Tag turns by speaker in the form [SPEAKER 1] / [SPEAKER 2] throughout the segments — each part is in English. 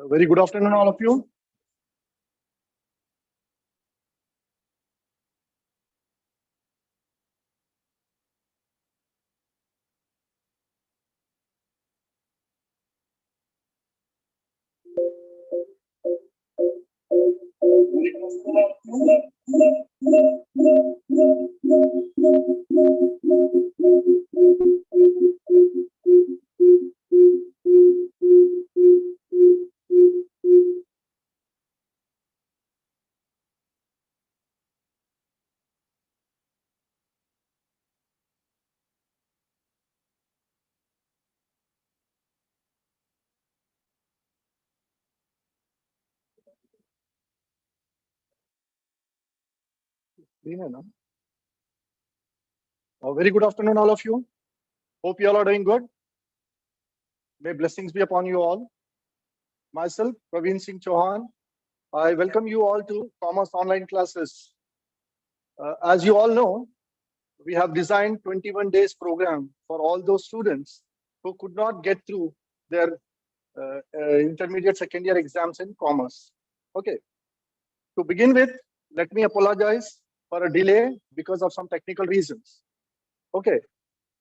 [SPEAKER 1] Very good afternoon, all of you. Very good afternoon, all of you. Hope you all are doing good. May blessings be upon you all. Myself, Praveen Singh Chauhan. I welcome you all to Commerce Online Classes. As you all know, we have designed 21 days program for all those students who could not get through their intermediate second year exams in commerce. Okay. To begin with, let me apologize for a delay because of some technical reasons. Okay.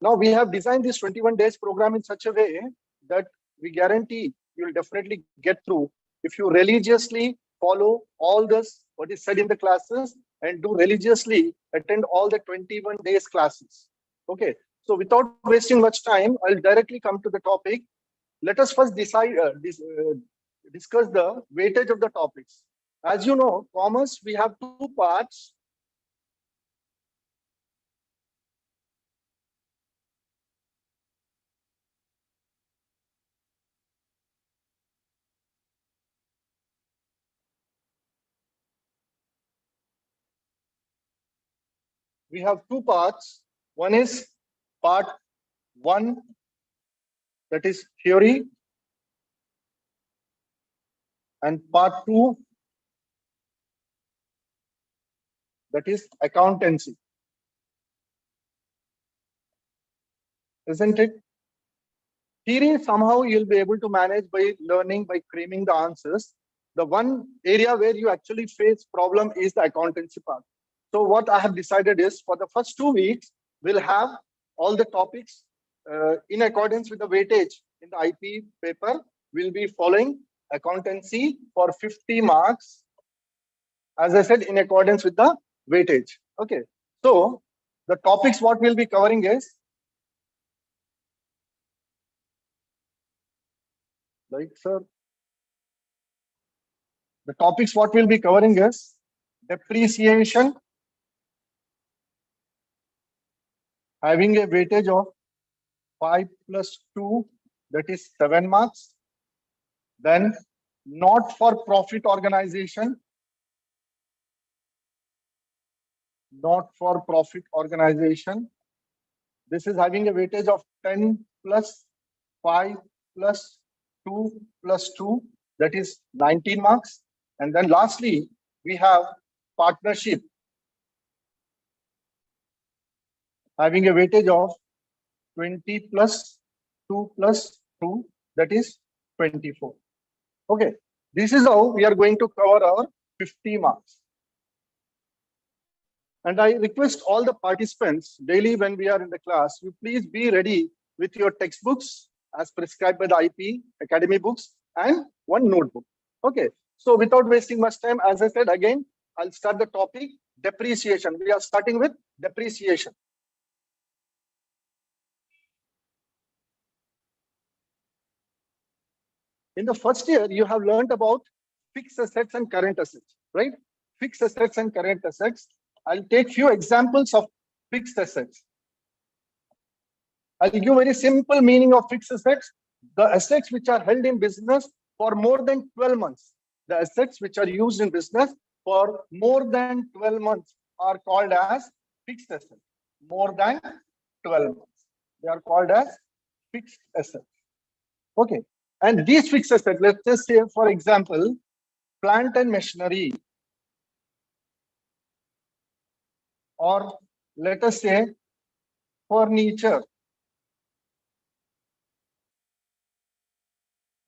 [SPEAKER 1] Now we have designed this 21 days program in such a way that we guarantee you will definitely get through if you religiously follow all this, what is said in the classes, and do religiously attend all the 21 days classes. Okay. So without wasting much time, I'll directly come to the topic. Let us first discuss the weightage of the topics. As you know, commerce, we have two parts. We have two parts. One is part 1, that is theory, and part 2, that is accountancy. Isn't it? Theory, somehow you'll be able to manage by learning, by cramming the answers. The one area where you actually face problem is the accountancy part. So what I have decided is for the first 2 weeks, we'll have all the topics in accordance with the weightage in the IP paper. We'll be following accountancy for 50 marks. As I said, in accordance with the weightage. Okay. So the topics what we'll be covering is sir. The topics what we'll be covering is depreciation, having a weightage of 5 plus 2, that is 7 marks. Then not for profit organization, not for profit organization. This is having a weightage of 10 plus 5 plus 2 plus 2, that is 19 marks. And then lastly, we have partnership, having a weightage of 20 plus 2 plus 2, that is 24. Okay, this is how we are going to cover our 50 marks. And I request all the participants daily when we are in the class, you please be ready with your textbooks as prescribed by the IP Academy books and one notebook. Okay, so without wasting much time, as I said again, I'll start the topic depreciation. We are starting with depreciation. In the first year, you have learned about fixed assets and current assets, right? Fixed assets and current assets. I'll take few examples of fixed assets. I'll give very simple meaning of fixed assets. The assets which are held in business for more than 12 months. The assets which are used in business for more than 12 months are called as fixed assets. More than 12 months. They are called as fixed assets. Okay. And these fixed assets, let's just say, for example, plant and machinery, or let us say furniture.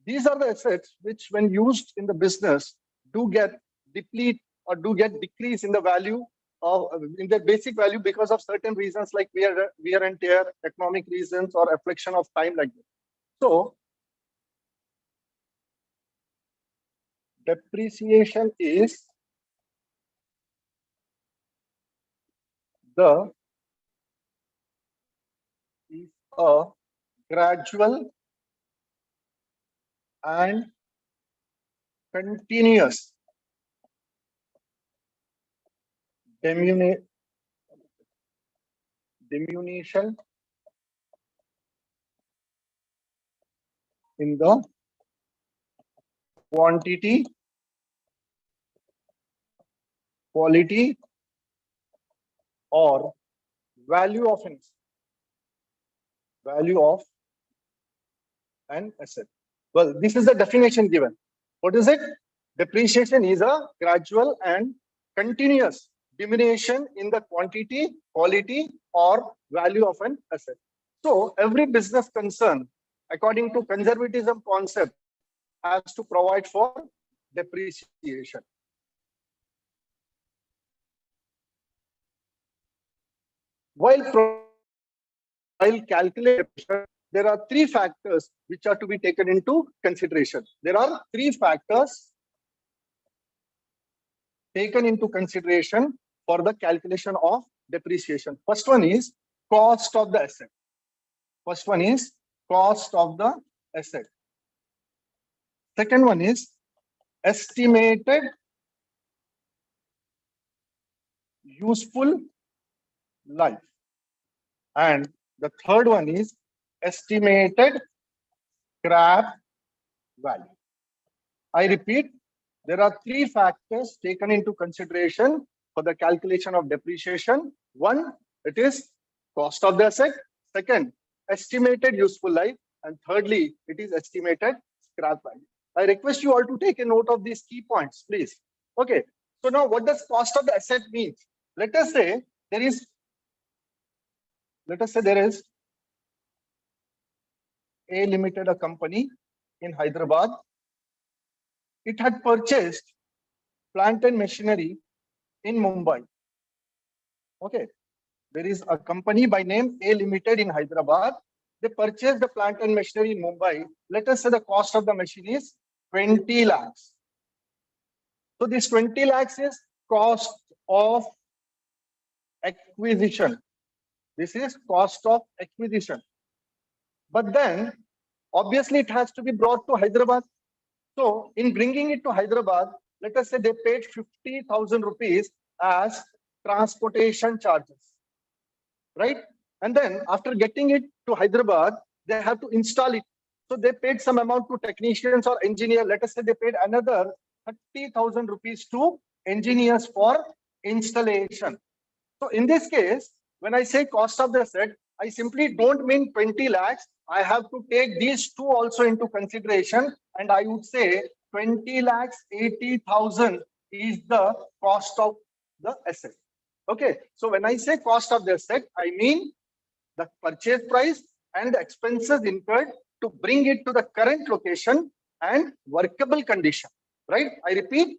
[SPEAKER 1] These are the assets which, when used in the business, do get deplete or do get decrease in the value of in their basic value because of certain reasons like wear and tear, economic reasons, or affliction of time like that. So depreciation is the a gradual and continuous diminution in the quantity, quality, or value of an asset. Well, this is the definition given. What is it? Depreciation is a gradual and continuous diminution in the quantity, quality, or value of an asset. So every business concern, according to conservatism concept, has to provide for depreciation. While calculating, there are three factors which are to be taken into consideration. There are three factors taken into consideration for the calculation of depreciation. First one is cost of the asset. First one is cost of the asset. Second one is estimated useful life. And the third one is estimated scrap value. I repeat, there are three factors taken into consideration for the calculation of depreciation. One, it is cost of the asset. Second, estimated useful life. And thirdly, it is estimated scrap value. I request you all to take a note of these key points, please. Okay. So now what does cost of the asset mean? Let us say there is A Limited, a company in Hyderabad. It had purchased plant and machinery in Mumbai. Okay. There is a company by name A Limited in Hyderabad. They purchased the plant and machinery in Mumbai. Let us say the cost of the machine is 20 lakhs. So this 20 lakhs is cost of acquisition. This is cost of acquisition. But then, obviously, it has to be brought to Hyderabad. So, in bringing it to Hyderabad, let us say they paid 50,000 rupees as transportation charges, right? And then, after getting it to Hyderabad, they have to install it. So, they paid some amount to technicians or engineers. Let us say they paid another 30,000 rupees to engineers for installation. So, in this case, when I say cost of the asset, I simply don't mean 20 lakhs. I have to take these two also into consideration. And I would say 20 lakhs 80,000 is the cost of the asset. Okay. So when I say cost of the asset, I mean the purchase price and the expenses incurred to bring it to the current location and workable condition. Right? I repeat,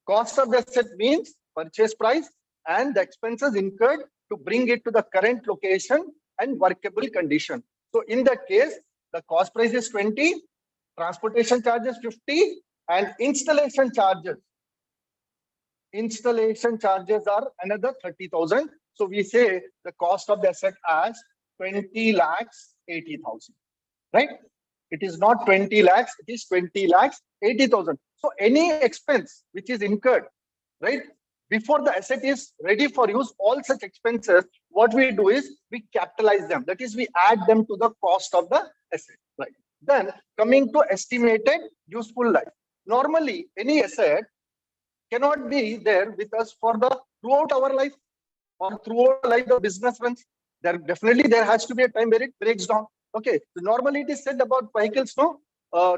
[SPEAKER 1] cost of the asset means purchase price and the expenses incurred to bring it to the current location and workable condition. So in that case, the cost price is 20, transportation charges 50, and installation charges are another 30,000. So we say the cost of the asset as 20 lakhs 80,000, right? It is not 20 lakhs, it is 20 lakhs 80,000. So any expense which is incurred, right, before the asset is ready for use, all such expenses, what we do is we capitalize them. That is, we add them to the cost of the asset, right? Then coming to estimated useful life. Normally, any asset cannot be there with us for the throughout our life or throughout the life the business runs. There has to be a time where it breaks down. Okay, so normally it is said about vehicles, no?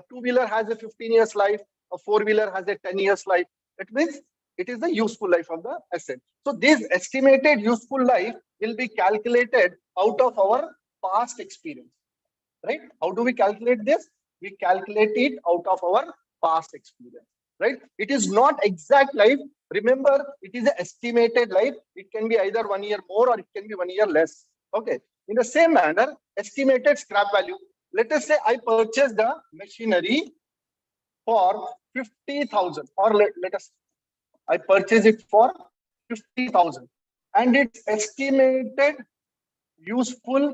[SPEAKER 1] Two-wheeler has a 15 years life, a four-wheeler has a 10 years life. It means it is the useful life of the asset. So this estimated useful life will be calculated out of our past experience, right? How do we calculate this? we calculate it out of our past experience, right? It is not exact life. Remember, it is an estimated life. It can be either 1 year more or it can be 1 year less. Okay. In the same manner, estimated scrap value. Let us say I purchased the machinery for 50,000, or let us, I purchase it for 50,000, and its estimated useful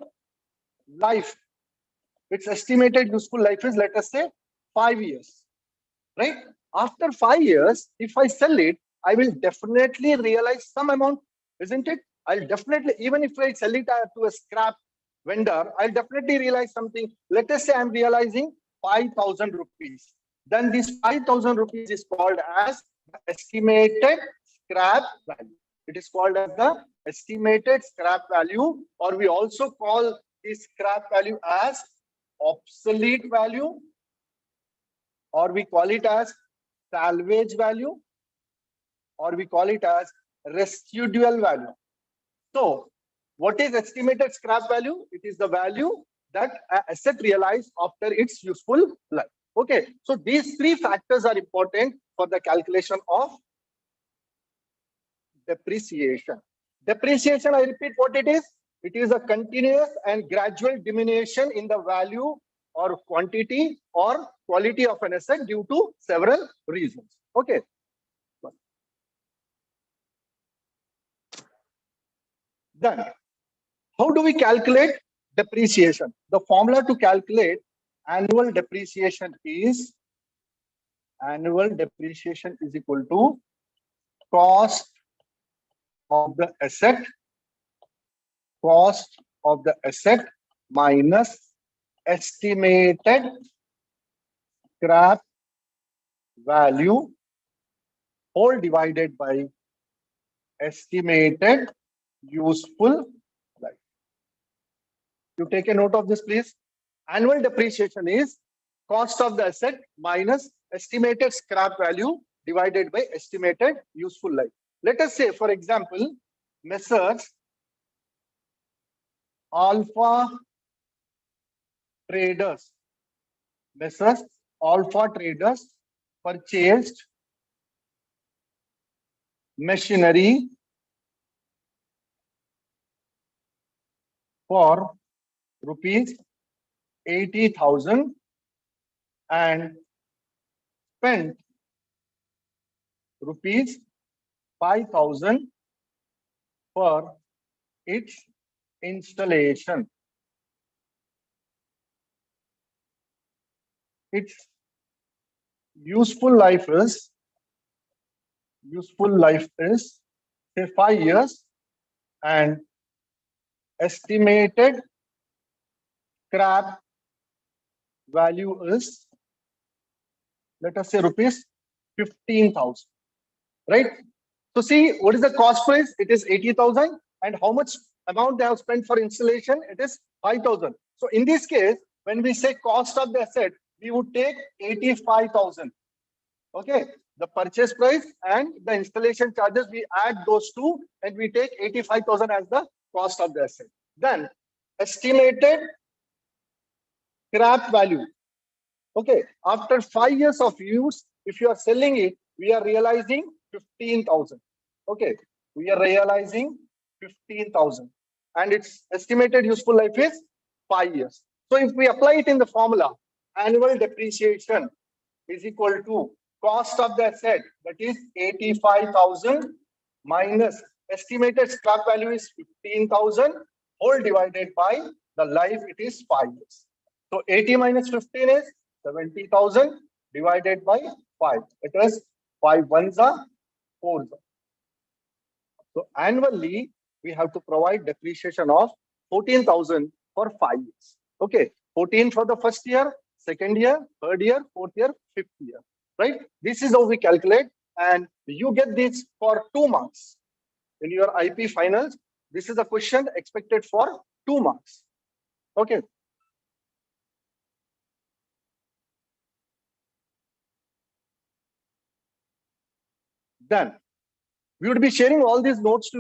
[SPEAKER 1] life. Its estimated useful life is, let us say, 5 years, right? After 5 years, if I sell it, I will definitely realize some amount, isn't it? I'll definitely, even if I sell it to a scrap vendor, I'll definitely realize something. Let us say I'm realizing 5,000 rupees. Then this 5,000 rupees is called as the estimated scrap value. It is called as the estimated scrap value, or we also call this scrap value as obsolete value, or we call it as salvage value, or we call it as residual value. So, what is estimated scrap value? It is the value that an asset realized after its useful life. Okay, so these three factors are important for the calculation of depreciation. Depreciation, I repeat what it is. It is a continuous and gradual diminution in the value or quantity or quality of an asset due to several reasons. Okay. Then, how do we calculate depreciation? The formula to calculate annual depreciation is equal to cost of the asset minus estimated scrap value whole divided by estimated useful life. You take a note of this, please. Annual depreciation is cost of the asset minus estimated scrap value divided by estimated useful life. Let us say, for example, Messrs. Alpha Traders purchased machinery for rupees 80,000 and spent rupees 5,000 for its installation. Its useful life is say 5 years, and estimated scrap value is, let us say, rupees 15,000, right? So see, what is the cost price? It is 80,000, and how much amount they have spent for installation? It is 5,000. So in this case, when we say cost of the asset, we would take 85,000. Okay, the purchase price and the installation charges, we add those two and we take 85,000 as the cost of the asset. Then estimated scrap value. Okay, after 5 years of use, if you are selling it, we are realizing 15,000. Okay, we are realizing 15,000, and its estimated useful life is 5 years. So if we apply it in the formula, annual depreciation is equal to cost of the asset, that is 85,000, minus estimated scrap value is 15,000, whole divided by the life, it is 5 years. So 80 minus 15 is 70,000 divided by 5. It is 5 ones are 4. So annually, we have to provide depreciation of 14,000 for 5 years. Okay, 14 for the first year, second year, third year, fourth year, fifth year, right? This is how we calculate, and you get this for 2 marks. In your IP finals, this is a question expected for 2 marks. Okay. Then we would be sharing all these notes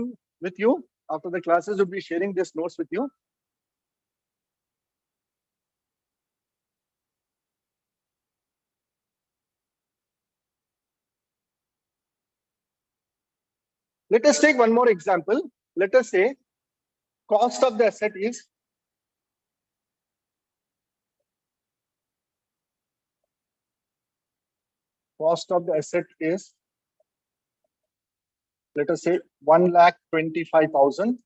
[SPEAKER 1] with you. After the classes, we'll be sharing these notes with you. Let us take one more example. Let us say cost of the asset is let us say 1,25,000.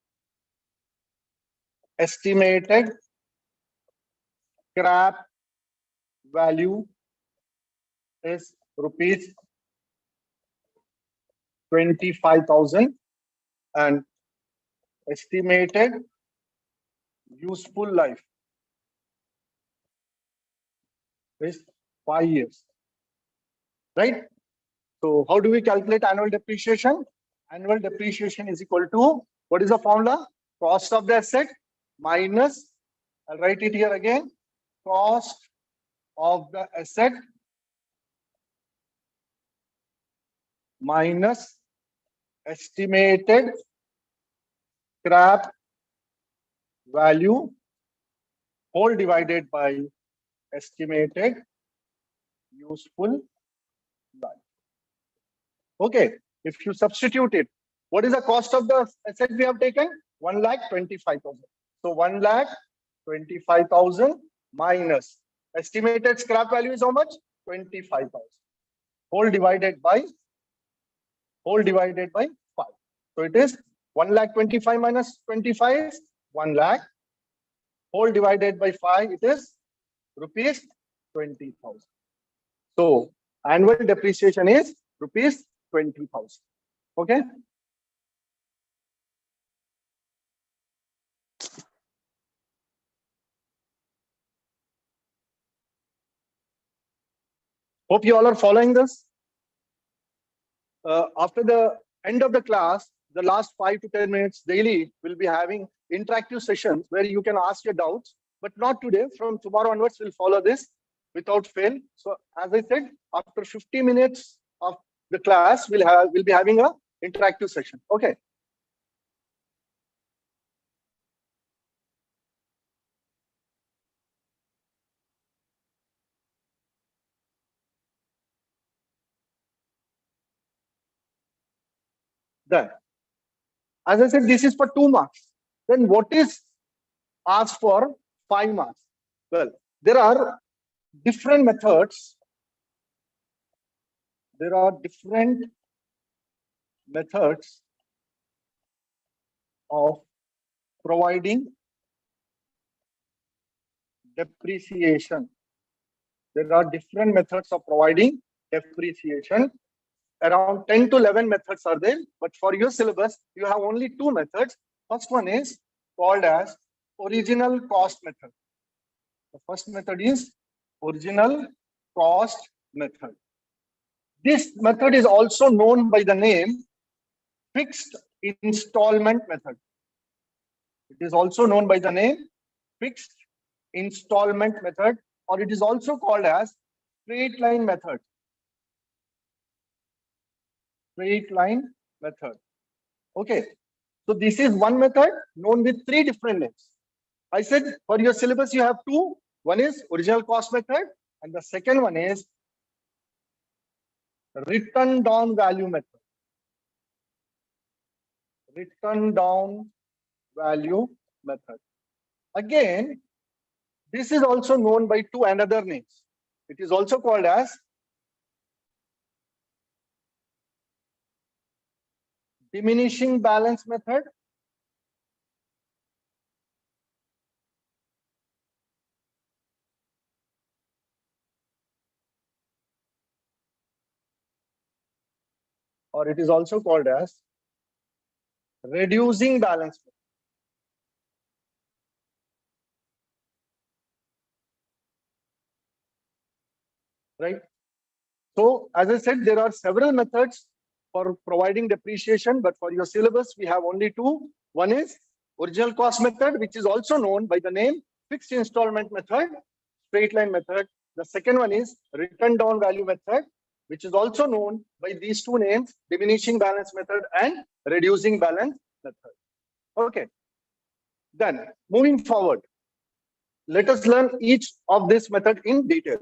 [SPEAKER 1] Estimated scrap value is rupees 25,000 and estimated useful life is 5 years, right? So how do we calculate annual depreciation? Annual depreciation is equal to, what is the formula? Cost of the asset minus, I'll write it here again, cost of the asset minus estimated scrap value whole divided by estimated useful life. Okay, if you substitute it, what is the cost of the asset we have taken? 1,25,000. So 1,25,000 minus estimated scrap value is how much? 25,000. Whole divided by 5. So it is 1,25,000 minus 25 is 1 lakh. Whole divided by 5, it is rupees 20,000. So annual depreciation is rupees 20,000. Okay. Hope you all are following this. After the end of the class, the last 5 to 10 minutes daily, we'll be having interactive sessions where you can ask your doubts, but not today. From tomorrow onwards, we'll follow this without fail. So as I said, after 50 minutes of the class, we'll be having a interactive session. Okay. Then, as I said, this is for 2 marks. Then what is asked for 5 marks? Well, there are different methods. There are different methods of providing depreciation. There are different methods of providing depreciation. Around 10 to 11 methods are there, but for your syllabus, you have only 2 methods. First one is called as original cost method. The first method is original cost method. This method is also known by the name fixed installment method. It is also known by the name fixed installment method, or it is also called as straight line method. Straight line method. Okay, so this is one method known with 3 different names. I said for your syllabus you have 2. One is original cost method, and the second one is written down value method. Written down value method. Again, this is also known by 2 another names. It is also called as diminishing balance method, or it is also called as reducing balance method. Right? So, as I said, there are several methods for providing depreciation, but for your syllabus, we have only 2. One is original cost method, which is also known by the name fixed installment method, straight line method. The second one is written down value method, which is also known by these 2 names, diminishing balance method and reducing balance method. Okay. Then, moving forward, let us learn each of this method in detail.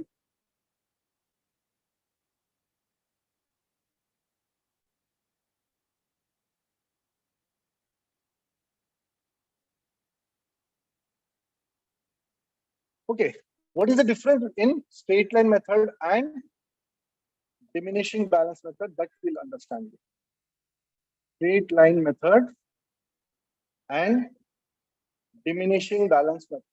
[SPEAKER 1] Okay, what is the difference in straight line method and diminishing balance method? That we'll understand. Straight line method and diminishing balance method.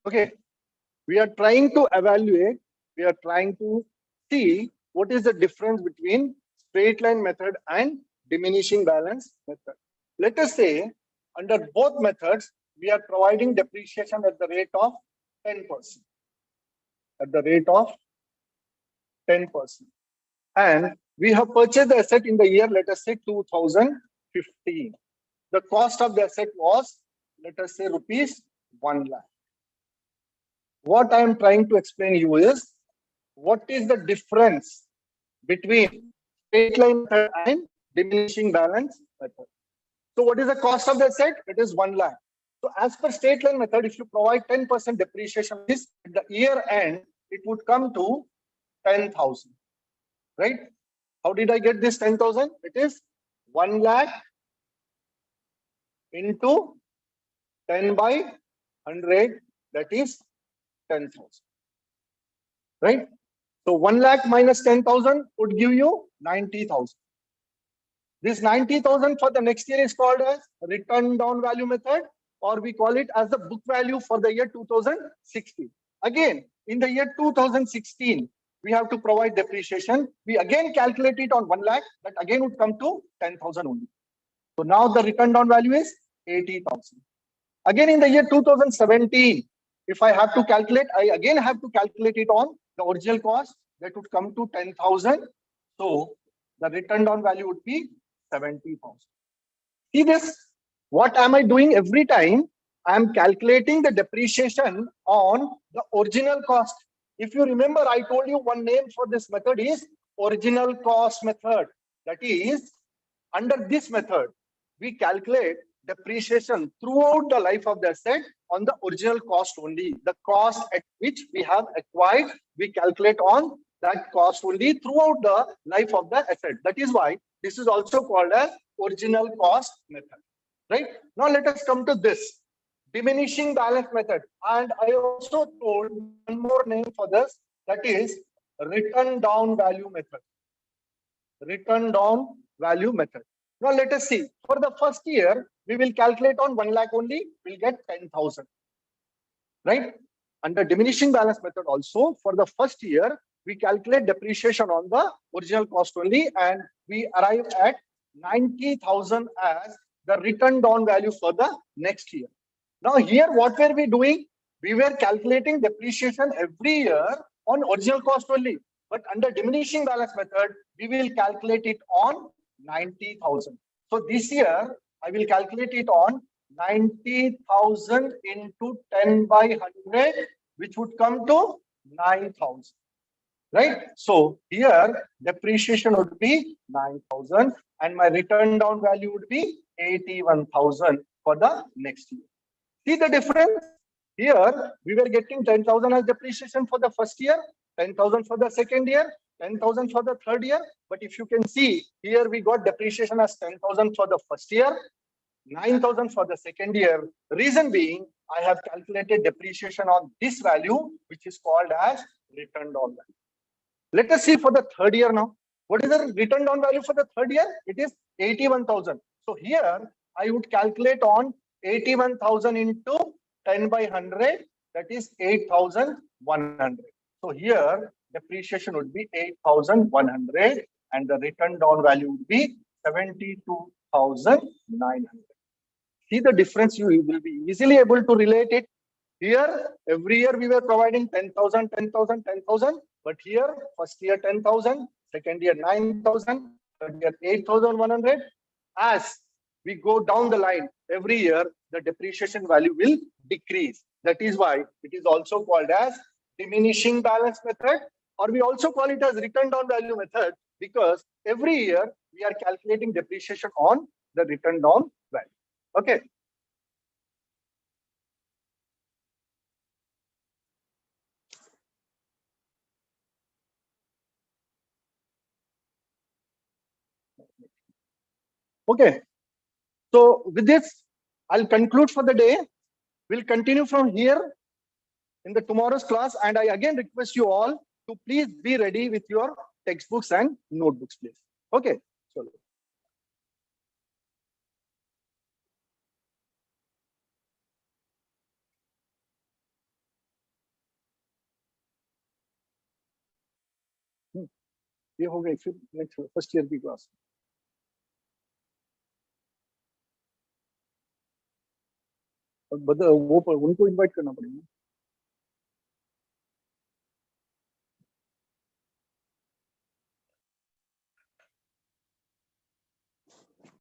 [SPEAKER 1] Okay, we are trying to evaluate, we are trying to see what is the difference between straight line method and diminishing balance method. Let us say under both methods, we are providing depreciation at the rate of 10%. At the rate of 10%. And we have purchased the asset in the year, let us say 2015. The cost of the asset was, let us say, rupees 1 lakh. What I am trying to explain you is, what is the difference between straight line method and diminishing balance method? So what is the cost of the asset? It is 1 lakh. So as per straight line method, if you provide 10% depreciation, this at the year end, it would come to 10,000. Right? How did I get this 10,000? It is 1 lakh into 10 by 100, that is 10,000. Right? So 1 lakh minus 10,000 would give you 90,000. This 90,000 for the next year is called as return down value method, or we call it as the book value for the year 2016. Again, in the year 2016, we have to provide depreciation. We again calculate it on 1 lakh, that again would come to 10,000 only. So now the return down value is 80,000. Again, in the year 2017, if I have to calculate, I again have to calculate it on the original cost, that would come to 10,000. So the return down value would be 70,000. See this? What am I doing every time? I am calculating the depreciation on the original cost. If you remember, I told you one name for this method is original cost method. That is, under this method, we calculate depreciation throughout the life of the asset on the original cost only. The cost at which we have acquired, we calculate on that cost only throughout the life of the asset. That is why this is also called as original cost method. Right? Now let us come to this diminishing balance method. And I also told one more name for this, that is return down value method. Return down value method. Now let us see. For the first year, we will calculate on 1 lakh only, we'll get 10,000. Right? Under diminishing balance method also, for the first year, we calculate depreciation on the original cost only, and we arrive at 90,000 as the return down value for the next year. Now here, what were we doing? We were calculating depreciation every year on original cost only. But under diminishing balance method, we will calculate it on 90,000. So this year, I will calculate it on 90,000 into 10 by 100, which would come to 9,000. Right? So here, depreciation would be 9,000 and my return down value would be 81,000 for the next year. See the difference? Here, we were getting 10,000 as depreciation for the first year, 10,000 for the second year, 10,000 for the third year. But if you can see, here we got depreciation as 10,000 for the first year, 9,000 for the second year. Reason being, I have calculated depreciation on this value, which is called as return down value. Let us see for the third year now. What is the return down value for the third year? It is 81,000. So here, I would calculate on 81,000 into 10 by 100, that is 8,100. So here, depreciation would be 8,100 and the return down value would be 72,900. See the difference, you will be easily able to relate it. Here, every year we were providing 10,000, 10,000, 10,000. But here, first year 10,000, second year 9,000, third year 8,100. As we go down the line, every year the depreciation value will decrease. That is why it is also called as diminishing balance method, or we also call it as return down value method, because every year we are calculating depreciation on the return down value. Okay. Okay. So with this, I'll conclude for the day. We'll continue from here in the tomorrow's class. And I again request you all to please be ready with your textbooks and notebooks, please. Okay. So ये हो गई फिर next first year की class वो उनको invite करना पड़ेगा